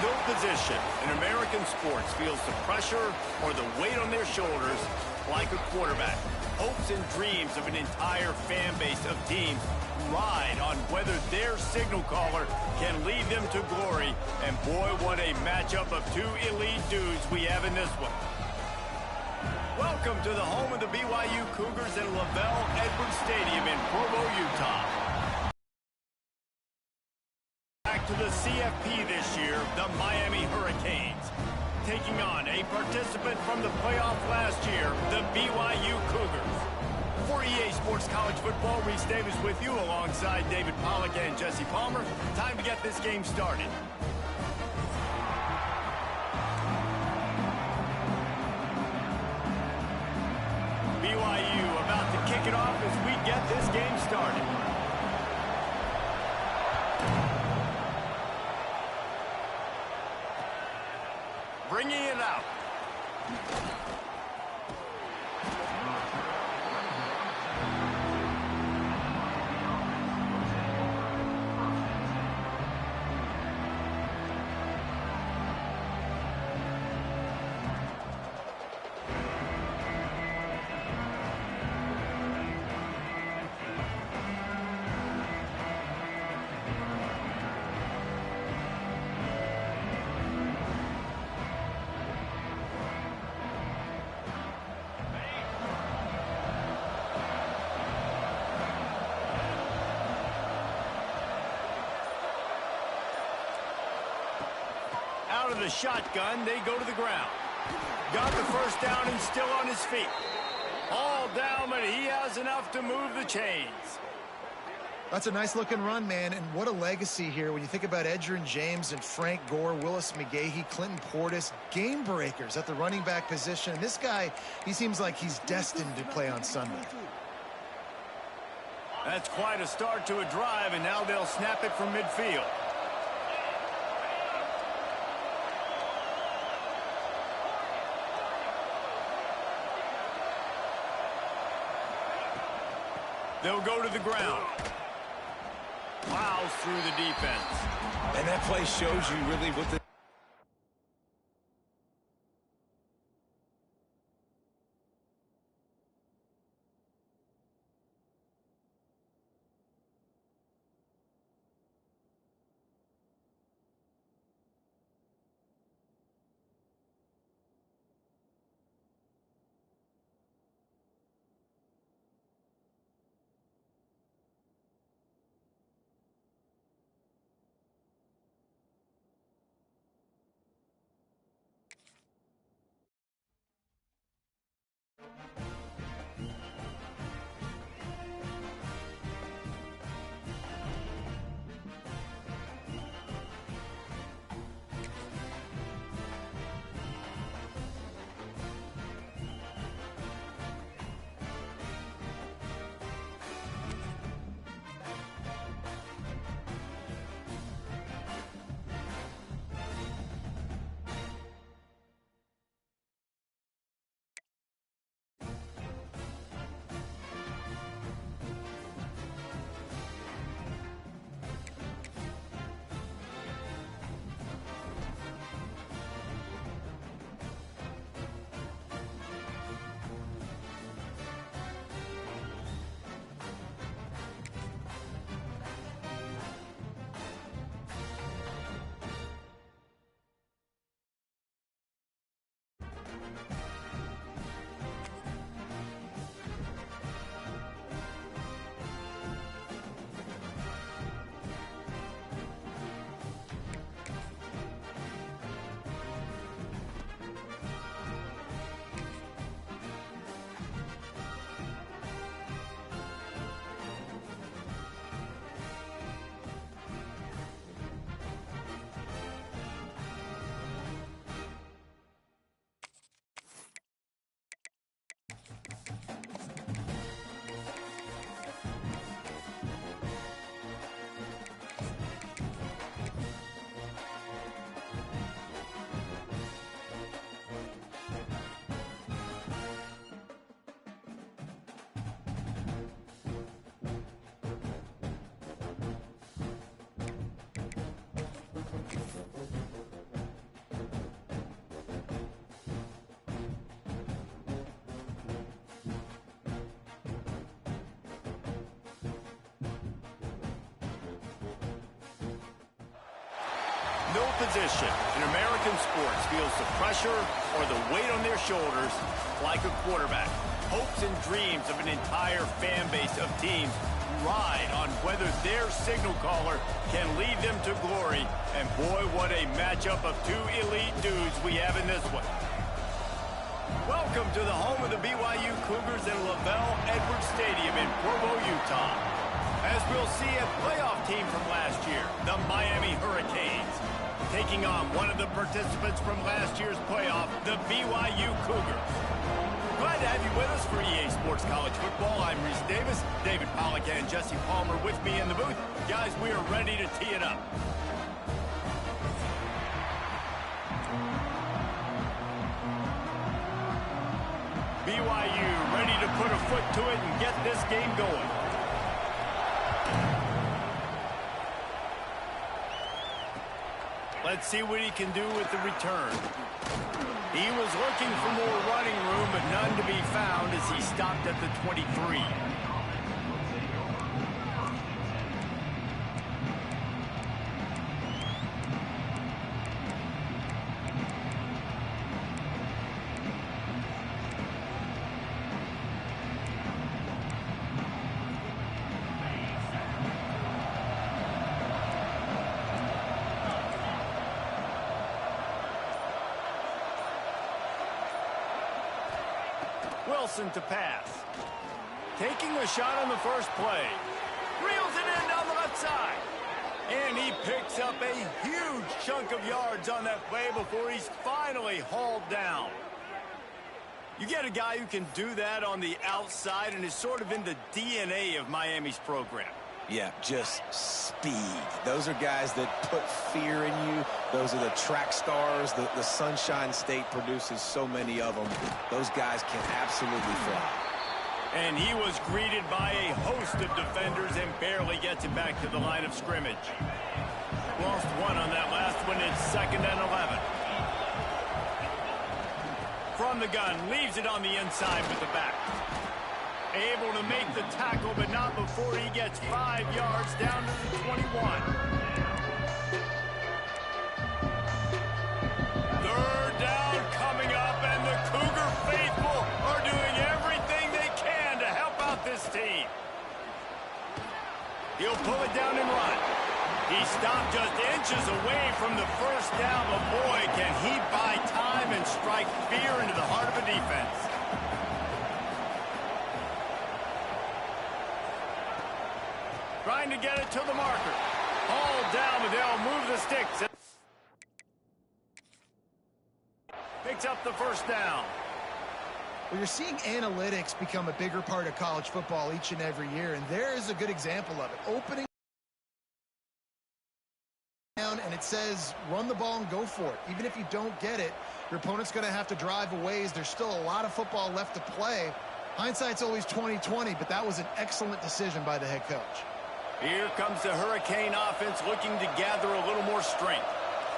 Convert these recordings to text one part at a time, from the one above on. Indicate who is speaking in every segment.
Speaker 1: No position in American sports feels the pressure or the weight on their shoulders like a quarterback. Hopes and dreams of an entire fan base of teams ride on whether their signal caller can lead them to glory. And boy, what a matchup of two elite dudes we have in this one. Welcome to the home of the BYU Cougars at LaVell Edwards Stadium in Provo, Utah. Back to the CFP this year, the Miami Hurricanes. Taking on a participant from the playoff last year, the BYU Cougars. For EA Sports College Football, Reese Davis with you alongside David Pollack and Jesse Palmer. Time to get this game started. BYU about to kick it off as we get this game started. Bringing it out. Out of the shotgun, they go to the ground. Got the first down and still on his feet. All down, but he has enough to move the chains.
Speaker 2: That's a nice-looking run, man, and what a legacy here when you think about Edgerrin James and Frank Gore, Willis McGahee, Clinton Portis, game breakers at the running back position. And this guy, he seems like he's destined to play on Sunday.
Speaker 1: That's quite a start to a drive, and now they'll snap it from midfield. They'll go to the ground. Plows through the defense.
Speaker 3: And that play shows you really what the
Speaker 1: no position in American sports feels the pressure or the weight on their shoulders like a quarterback. Hopes and dreams of an entire fan base of teams ride on whether their signal caller can lead them to glory. And boy, what a matchup of two elite dudes we have in this one. Welcome to the home of the BYU Cougars in LaVell Edwards Stadium in Provo, Utah. As we'll see a playoff team from last year, the Miami Hurricanes, taking on one of the participants from last year's playoff, the BYU Cougars. Glad to have you with us for EA Sports College Football. I'm Reese Davis, David Pollack and Jesse Palmer with me in the booth. Guys, we are ready to tee it up. BYU ready to put a foot to it and get this game going. Let's see what he can do with the return. He was looking for more running room, but none to be found as he stopped at the 23. Wilson to pass. Taking a shot on the first play. Reels it in down the left side. And he picks up a huge chunk of yards on that play before he's finally hauled down. You get a guy who can do that on the outside and is sort of in the DNA of Miami's program.
Speaker 3: Yeah, just speed. Those are guys that put fear in you. Those are the track stars. The Sunshine State produces so many of them. Those guys can absolutely fly.
Speaker 1: And he was greeted by a host of defenders and barely gets it back to the line of scrimmage. Lost one on that last one. It's 2nd and 11. From the gun, leaves it on the inside with the back. Able to make the tackle, but not before he gets 5 yards down to the 21. Third down coming up, and the Cougar faithful are doing everything they can to help out this team. He'll pull it down and run. He stopped just inches away from the first down, but boy, can he buy time and strike fear into the heart of a defense. Trying to get it to the marker. Hauled down, but they'll move the sticks. Picks up the first down.
Speaker 2: Well, you're seeing analytics become a bigger part of college football each and every year, and there is a good example of it. Opening down, and it says run the ball and go for it. Even if you don't get it, your opponent's going to have to drive a ways. There's still a lot of football left to play. Hindsight's always 20/20, but that was an excellent decision by the head coach.
Speaker 1: Here comes the Hurricane offense looking to gather a little more strength.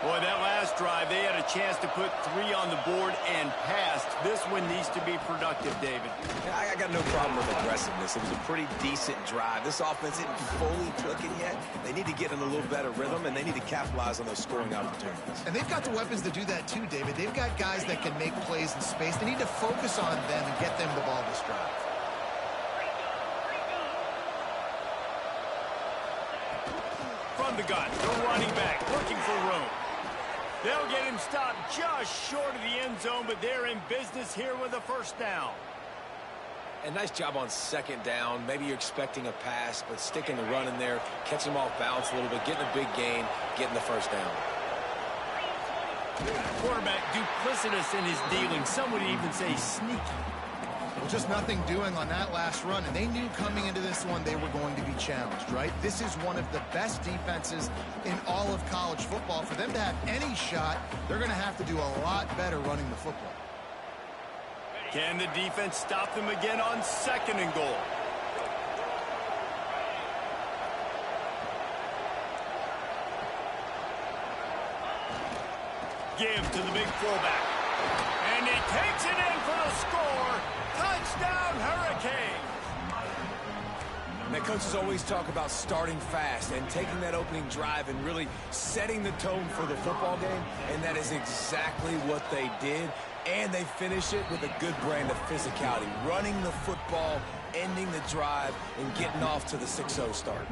Speaker 1: Boy, that last drive, they had a chance to put 3 on the board and passed. This one needs to be productive, David.
Speaker 3: Yeah, I got no problem with aggressiveness. It was a pretty decent drive. This offense isn't fully clicking yet. They need to get in a little better rhythm, and they need to capitalize on those scoring opportunities.
Speaker 2: And they've got the weapons to do that too, David. They've got guys that can make plays in space. They need to focus on them and get them the ball this drive.
Speaker 1: From the gun, the running back looking for room. They'll get him stopped just short of the end zone, but they're in business here with a first down.
Speaker 3: A nice job on 2nd down. Maybe you're expecting a pass, but sticking the run in there, catching him off balance a little bit, getting a big gain, getting the first down.
Speaker 1: Quarterback duplicitous in his dealing. Some would even say sneaky.
Speaker 2: Well, just nothing doing on that last run, and they knew coming into this one they were going to be challenged, right? This is one of the best defenses in all of college football. For them to have any shot, they're going to have to do a lot better running the football.
Speaker 1: Can the defense stop them again on 2nd and goal? Give to the big fullback. And he takes it in for the score. Touchdown, Hurricanes.
Speaker 3: Man, coaches always talk about starting fast and taking that opening drive and really setting the tone for the football game, and that is exactly what they did. And they finish it with a good brand of physicality, running the football, ending the drive, and getting off to the 6-0 start.